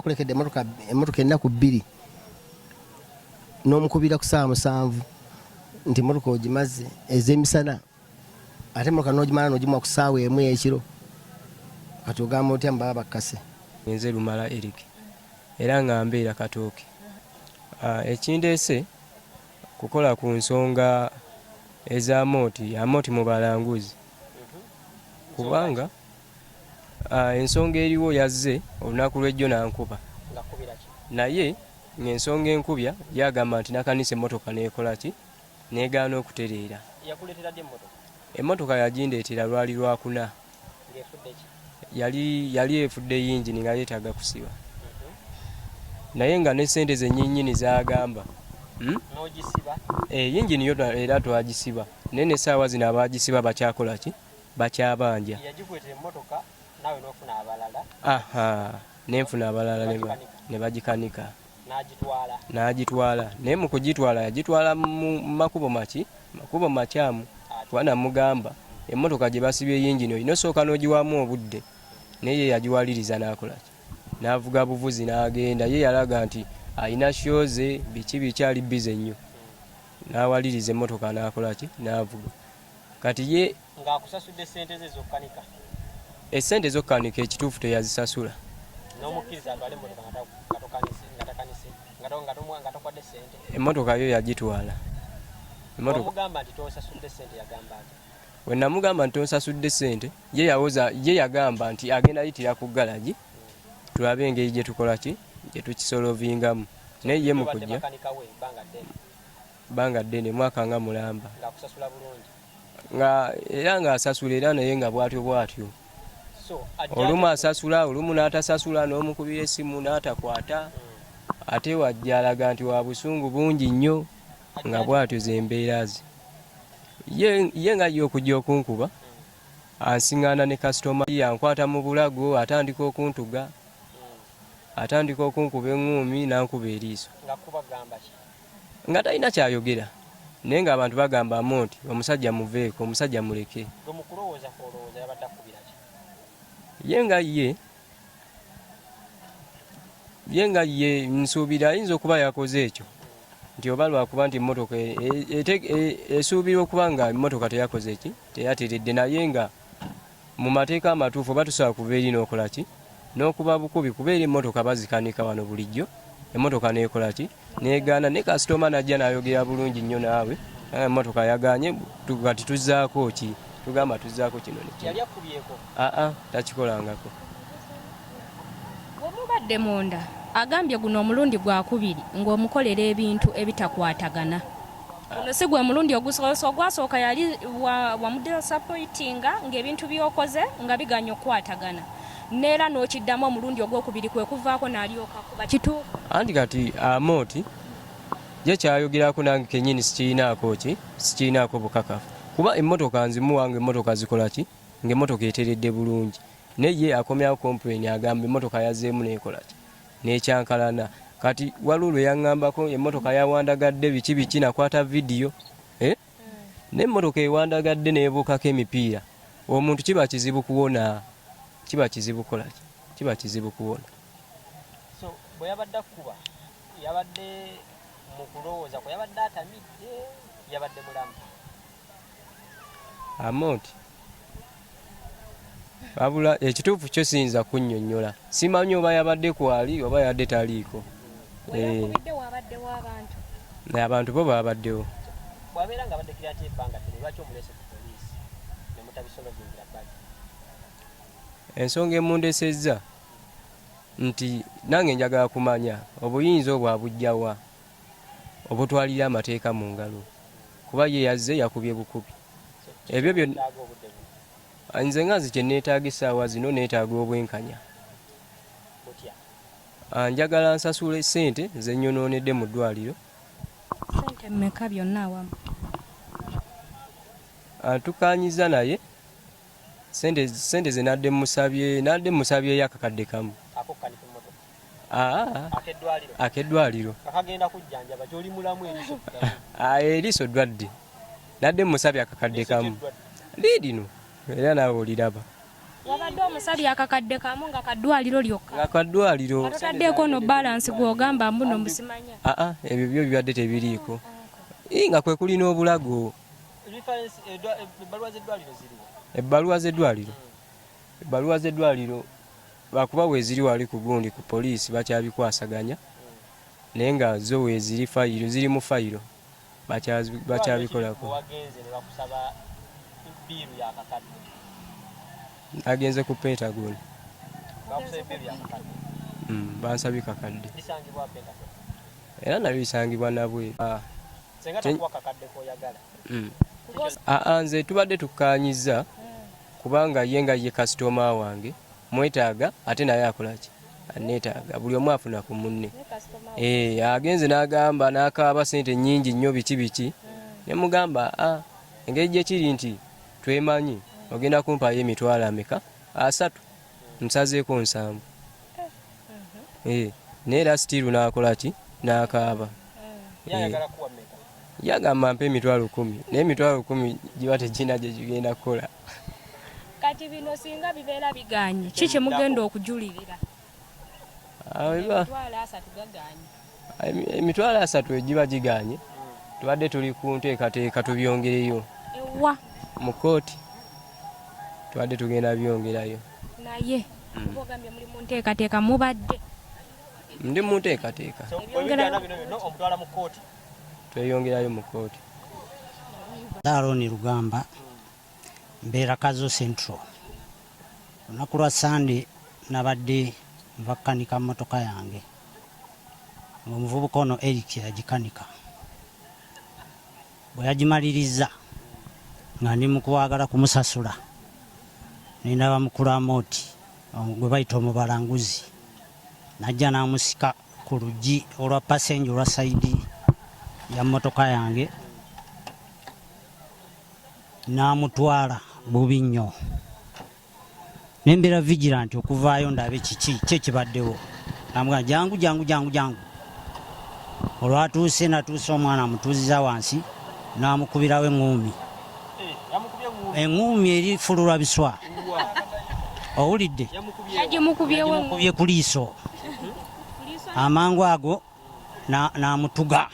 bakulekedde emmotoka ennaku 2 n'omukubira ku ssaawa 7 nti emmotoka ogimaze ez'emisana ate emmotoka n'ogimala n'ogimuwa ku ssaawa 1 ekiro kati ogamba otya mbaba bakkase. Nze Lumala Eric era nga mbeera Katooke. Ekindeese kukola ku nsonga eza Amooti mu balanguzi kubanga ensonga eriwo yazze olunaku lw'ejjo nankuba naye ng'ensonga enkubya yagamba nti nakanisa emmotoka neekola ki negaana okutereera. Emmotoka yagindeetera lwali lwakuna yali efudde yingini nga yeetaaga kusiba naye nga ne sente zennyinnyini zagamba yingini yo era twagisiba naye n'essaawa zino abagisiba bakyakola ki bakyabanja. Nenfuna abalala ne bagikanika n'agitwala naye mu kugitwala yagitwala mu makubo makyamu kuba namugamba emmotoka gye basibye yingini olina osooka n'ogiwamu obudde naye ye yagiwaliriza n'akola ki n'avuga buvuzi n'agenda. Ye yalaga nti alina shoze biki bikyali bize nnyo n'awaliriza emmotoka n'akola ki n'avuga. Kati ye ng'akusasudde sente ze zokkanika essente zokkanika ekituufu teyazisasula n'omukkiriza atwale emmotoka nga tokwadde sente. Emmotoka yo yagitwala. Omugamba nti tosasudde sente yagamba ati we namugamba nti tonsasudde sente ye yagamba nti agenda yitira ku galagi tulabe engeri gye tukola ki gye tukisolovingamu naye ye mu kujja bbanga ddene mwaka nga mulamba nga era ng'asasula era naye nga bwatyo olumu asasula olumu n'atasasula n'omukubira essimu n'atakwata ate wajja alaga nti wa busungu bungi nnyo nga bwatyo zembeera ze. Ye nga ye okujja okunkuba ansiŋŋaana ne kasitoma yankwata mu bulago atandika okuntuga atandika okunkuba eŋŋuumi n'ankuba eriiso nga talina kyayogera naye ng'abantu bagamba Amooti omusajja muveeko omusajja muleke. Ye nga ye nsuubira ayinza okuba yakoze ekyo nti oba lwakuba nti emmotoka esuubirwa okuba nga emmotoka teyakoze ki teyateredde naye nga mu mateeka amatuufu oba tusobola kuva eri n'okola ki n'okuba bukubi kubeera emmotoka bazikanika wano bulijjo emmotoka neekola ki negaana ne kasitoma najja n'ayogera bulungi nnyo naawe emmotoka yaganye kati tuzzaako ki tugamba tuzzaako kino yakubyeko takikolangako. Omubadde munda agambye guno omulundi gwakubiri ng'omukolera ebintu ebitakwatagana. Guno si gwe mulundi ogwasooka yali wamudde sapoitinga ng'ebintu byokoze nga biganya okukwatagana neera n'okiddamu omulundi ogwokubiri kwe kuvaako n'alyoka kuba kituufu. Anti kati Amooti ye kyayogerako nange kennyini sikirinaako bukakafu kuba emmotoka nzimuwa nga emmotoka zikola ki ng'emmotoka eteredde bulungi naye ye akomyawo complain agamba emmotoka yazzeemu neekola ki n'ekyankalana. Kati waliwo lwe yaŋŋambako emmotoka yawandagadde biki nakwata vidiyo n'emmotoka ewandagadde n'ebuukako emipiira omuntu kiba kizibu kuwona kiba kizibu kuwona. So bwe yabadde akuba yabadde mu kulowooza kwe yabadde atamidde yabadde mulamu Amooti wabula ekituufu kyo siyinza kunnyonnyola simanyi oba yabadde kwali oba yabadde taliiko. Abantu bo babaddewo. Bw'abeera nga abadde kirya ky'ebbanga ddene lwaki omuleese ku poliisi ne mutabisolovingira bbali? Ensonga emundeesezza nti nange njagala kumanya obuyinza obwo abujjawa obutwalira amateeka mu ngalo kuba ye yazze yakubye bukubi ebyo byonna. Nze nga kye neetaaga essaawa zino neetaaga obwenkanya. Njagala nsasule ssente ze nnyonoonedde mu ddwaliro. Ssente mmeka byonna awamu? Tukaanyiza naye ssente ze nadde musabye yakakadde kamu. Akeddwaliro eriiso ddwadde nadde musabye akakadde kamu liidino era naawe oliraba wabadde omusali akakadde kamu nga kaddwaliro lyokka nga kaddwaliro atataddeko no balance gw'ogamba mbuno musimanya ebyo byo bibadde tebiriiko nga kwe kulina obulago ebbaluwa z'eddwaliro bakuba weziri wali ku gundi ku poliisi bakyabikwasaganya naye nga zo weziri fayiro ziri mu fayiro bakyabikolako agenze ku Pentagon bansabye kakadde era nabyo bisangibwa nabweru nze tubadde tukkaanyiza kubanga ye nga ye kasitoma wange mwetaaga ate naye akolaki aneetaaga buli omu afuna ku munne agenze n'agamba n'akaaba sente nnyingi nnyo biki ne mugamba engeri gye kiri nti twemanyi ogenda kumpayo emitwalo ameka 3 nsazeeko 7 naye era sitiiru n'akolaki n'akaaba yagamba mpa emitwalo 10 naye emitwalo 10 giba tegina gye gigenda kukola kati bino singa bibeera biganye kiki mugenda okujulirira emitwalo 3 egiba giganye tubadde tuli ku nteekateeka tubyongereyo ewa mu kooti tubadde tugenda byongerayo naye ogambye muli mu nteekateeka mubadde ndi mu nteekateeka tweyongerayo mu kooti Aroni Rugamba mbeera Kazo Central. Olunaku lwa Sande nabadde nvakanika mmotoka yange omuvubuka ono Eric yagikanika bwe yagimaliriza nga ndi mu kwagala kumusasula nindaba mukulu Amooti gwe bayita omubalanguzi najja n'amusika ku luggi olwa passenger olwa sayidi ya mmotoka yange n'amutwala bubi nnyo nembeera vigilant okuvaayo ndabe kiki kyekibaddewo namugamba jangu olwatuuse natuuse omwana amutuuziza wansi n'amukubirawo eŋŋuumi eri fululwa biswa owulidde yagimukubye ku liiso amangu ago n'amutuga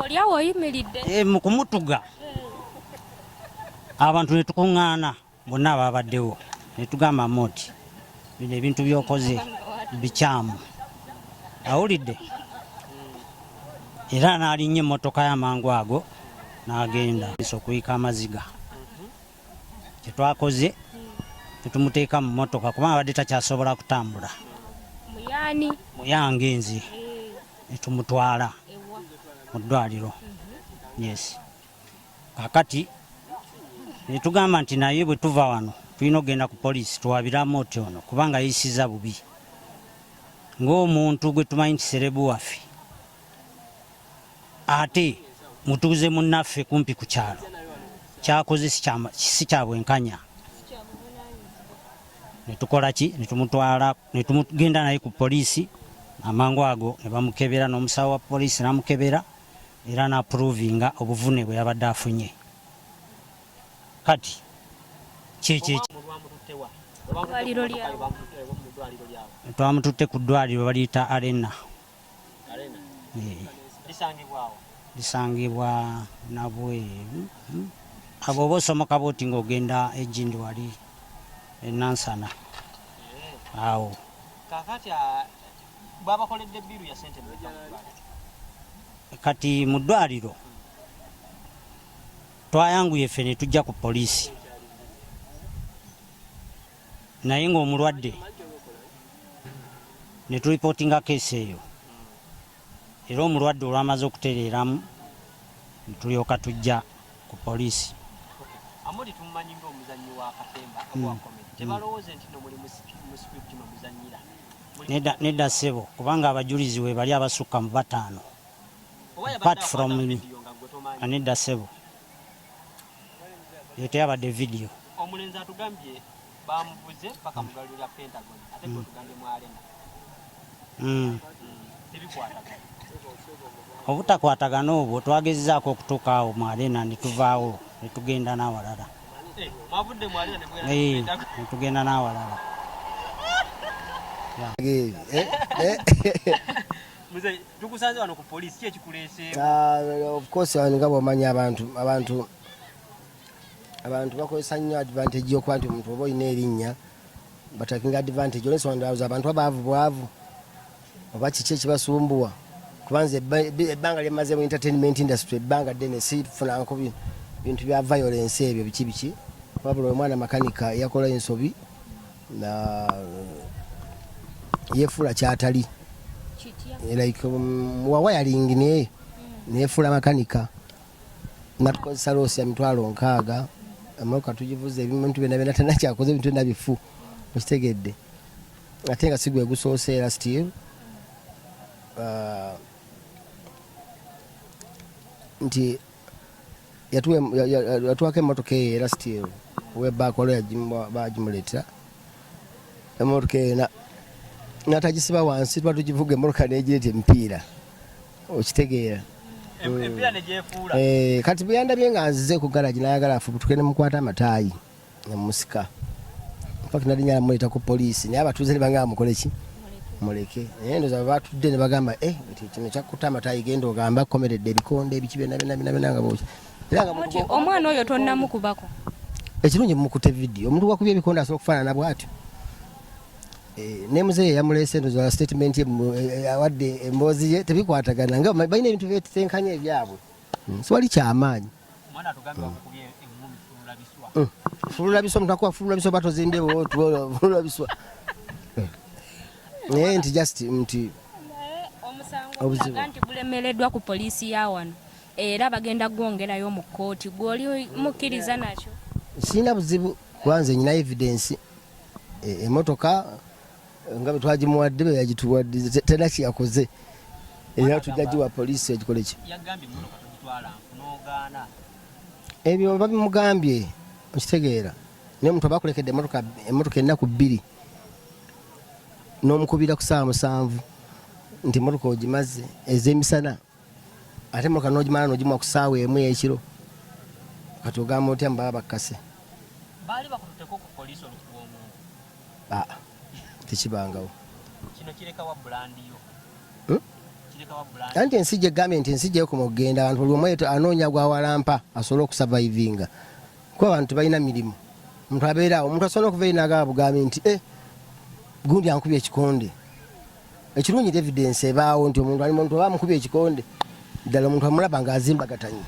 olyawo oyimiridde mu kumutuga abantu ne tukuŋŋaana bonna ababaddewo ne tugamba Mooti bino ebintu by'okoze bikyamu awulidde era n'alinnye emmotoka y'amangu ago n'agenda okuyika amaziga kyetwakoze tetumuteeka mu mmotoka kubanga abadde takyasobola kutambula muyange nze netumutwala mu ddwaliro yes kakati netugamba nti naye bwe tuva wano tulina okugenda ku poliisi tuwabira Mooti ono kubanga yisiza bubi ng'omuntu gwe tumanyi nti serebu waffe ate mutuuze munnaffe kumpi ku kyalo kyakoze si kya bwenkanya netukola ki netumutwala netumugenda naye ku poliisi amangu ago ne bamukebera n'omusawo wa poliisi n'amukebera era n'apuruvinga obuvune bwe yabadde afunye kati twamututte ku ddwaliro baliyita Arena lisangibwa nabweru abo oba osomoka booti ng'ogenda egindi wali enansana awo kati mu ddwaliro twayanguye ffe ne tujja ku poliisi naye ng'omulwadde ne tulipootinga keesi eyo era omulwadde olwamaze okutereeramu ne tulyoka tujja ku poliisi Amodi tumanyi ng'omuzannyi wa katemba akwakomera tebalowooze nti no muli musipiti muzannyira nedda ssebo kubanga abajulizi we bali abasukka mu 5 apart from nedda ssebo yote yabadde video omulenzi atugambye bamuvuze paka mugalulira Pentagon ate ko tugambye mu Arena tebikwatagana obutakwatagana obwo twagezezaako okutuuka awo mu Arena ne tuvaawo ne tugenda n'awalala Mwavudde mwali ne tugenda n'awalala. Muze tukusanze wano ku police ki ekikuleese? Of course nga bw'omanyi abantu bakozesa nnyo advantage y'okuba nti omuntu oba olina erinnya batakinga advantage olwensonga abantu baavu oba kiki ekibasumbuwa kubanza ebbanga lyemaze mu entertainment industry ebbanga ddene sifunanko bintu bya violence ebyo biki wabula omwana makanika yakola ensobi yefuula kyatali like wawayaling naye neyefuula makanika natukozesa loosi ya 60,000 amaloka tugivuze ebintu byonna tanakyakoze ebintu byonna bifu okitegedde ate nga sigwe gusooseera still nti yatuwako emmotoka eyo era still webakola bagimuleetera emmotoka eyo natagisiba wansi tuba tugivuga emmotoka negireeta emipiira okitegeera empiira negyefuula kati buyandabye nga nzize ku garagi nayagala afu tugende mukwata amataayi nemusika paka nalinyala muleeta ku poliisi naye abatuuze ne bangamba mukole ki muleke naye ndoza batudde ne bagamba kino kyakutta amataayi genda ogamba akomeredde ebikonde ebiki byonna nga boki omwana oyo tonnamukubako ekirungi mumukutte vidiyo omuntu wakubya ebikonde asobola okufaanana bwatyo ne muzeeyi yamuleese ndoza statement awadde emboozi ye tebikwatagana nga balina ebintu byetetenkanya ebyabwe siwali kyamaanyi fulula biswa omuntu akuba fulula biswa batozimbewo fulula biswa naye nti just nti omusango nti bulemereddwa ku poliisi ya wano era bagenda gwongerayo mu kkooti gw'oli mukkiriza nakyo sirina buzibu kwanze nyina evidence emotoka nga bwe twagimuwadde bwe yagituwadde tenakiyakoze era tujja giwa poliisi egikole ki ebyo babimugambye okitegeera naye omuntu aba akulekedde emotoka ennaku 2 n'omukubira ku ssaawa 7 nti emotoka ogimaze ez'emisana ate emotoka n'ogimala n'ogimuwa ku ssaawa emu ey'ekiro kati ogamba otya mbaba bakkase baali bakututeko ku poliisi olukuba omuntu tekibangawo kino kirekawa bulandiyo anti ensi gyegambye nti ensi gyekoma okugenda abantu buli omu anoonya gwawalampa asobole okusavaivinga kuba abantu tebalina mirimu omuntu abeeraawo omuntu asobola okuva erinaagaba bugambe nti gundi ankubye ekikonde ekirungi nti evidence ebaawo nti omuntu oba amukubye ekikonde ddala omuntu amulaba ng'azimbagatanye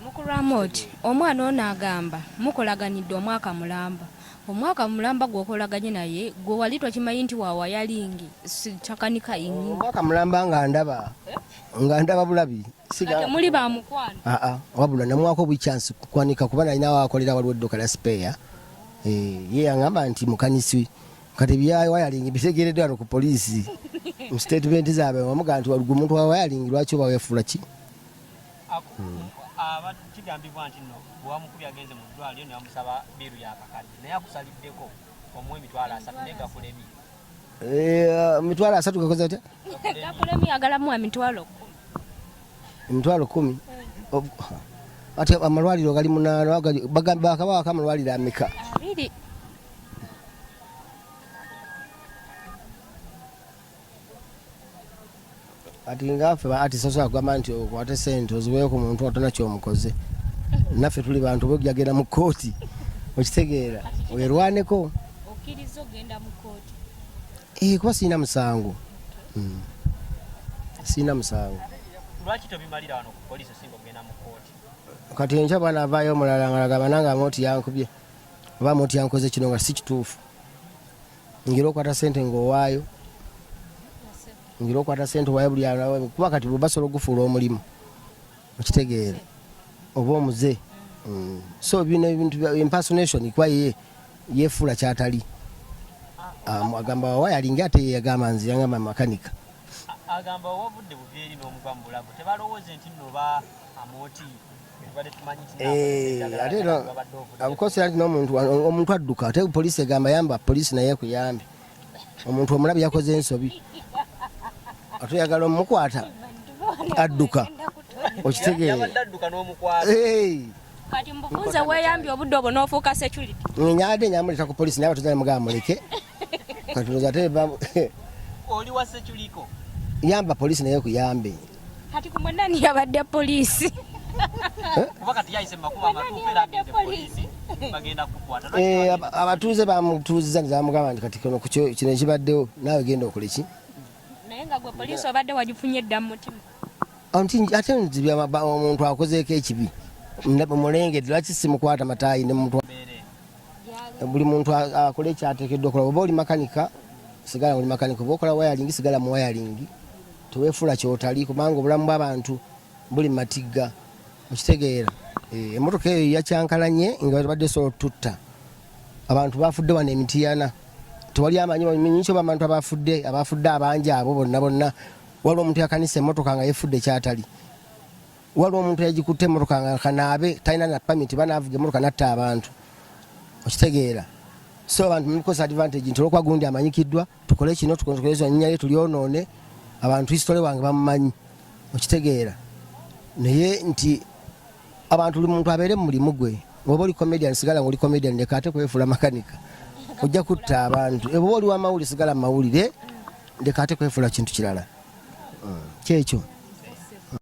mukulwamooti omwana ono agamba mukolaganidde omwaka mulamba gwokolaganye naye gwe wali twakimanyi nti wawayalingi takanika ini omwaka mulamba nga ndaba bulabi muli bamukwano wabula namwako bwichansi kukwanika kuba nalina wakolera waliwo edduka lya speya ye yangamba nti mukanisi kati byawayalingi bitegeereddwa wano ku poliisi mu statement zaabwe wamugamba nti walugu omuntu wawayalingi lwaki oba weefuula ki kigambibwa nti no bwewamukubye agenze mu ddwaliro ne bamusaba biiru yakakadde naye akusaliddeko omuwa $300 naye gakulemi $300 gakoze atya gakulemi agalamuwa $10 ate amalwaliro gali 8 bakabawako amalwaliro ameka ati ngaffe sosola kugamba nti okwate sente oziweyo ku muntu atona kyomukoze naffe tuli bantu bwegyagenda mu kkooti okitegeera werwaneko okkiriza ogenda mu kkooti kuba sirina musango lwaki tobimalira wano ku poliisi singa ogenda mu kkooti kati enkya bwana avaayo omulala ngalagaba nanga mooti yankubye oba mooti yankoze kino nga si kituufu ngira okwata sente ng'owaayo ngira okwata sente waayo buli alawe kuba kati basobola okugufuula omulimu okitegeera oba omuze so bino ebintu impersonation kuba yeefuula kyatali agamba wawayalingi ate ye yagamba nze yangamba makanika agamba wavudde buveeri n'omuva mu bulago tebalowooze nti noba amooti ate abukosera nti omuntu adduka ate poliisi egamba yamba poliisi naye kuyambe omuntu omulabi yakoze ensobi ate oyagala omukwata adduka okitegeera kati mbufunze weeyambye obudde obwo n'ofuuka security nyadde nyamuleta ku polisi naye batuzana mugamba muleke kati loza ate oli wa seculiko yamba polisi naye kuyambe kati ku mwenani yabadde polisi kuba kati yayise makuba amatuufu era agende polisi bagenda kukwata abatuuze bamutuuziza nizamugamba nti kati kino ekibaddewo naawe genda okoleki naye nga gwe polisi obadde wagifunye edda mu mutima ate nzibya omuntu akozeeko ekibi mulengedde lwaki simukwata mataayi nemuntu buli muntu akole ekyateekeddwa okola oba oli makanika sigala oli makanika oba okola wayalingi sigala mu wayalingi teweefuula kyotali kubanga obulamu bw'abantu buli matigga okitegeera emmotoka eyo yakyankalanye nga badde sobola tutta abantu bafudde wano emitiyana tewali amanyi kyoba abantu abafudde abangi abo bonna waliwo omuntu yakanisa emmotoka nga yefudde kyatali waliwo omuntu yagikutte emmotoka nga kanaabe talina na pamiti banaavuga emmotoka natta abantu okitegeera so abantu mukosa advantage nti olwokuba gundi amanyikiddwa tukole kino tukolezo nnyinyaye tulyonoone abantu hisitole wange bamumanyi okitegeera naye nti abantu buli muntu abeere mu mulimu gwe oba oli comedian sigala ng'oli comedian leka ate kwefuula makanika ojja kutta abantu oba oli w'amawulire sigala mu mawulire leka ate kwefuula kintu kirala kyekyo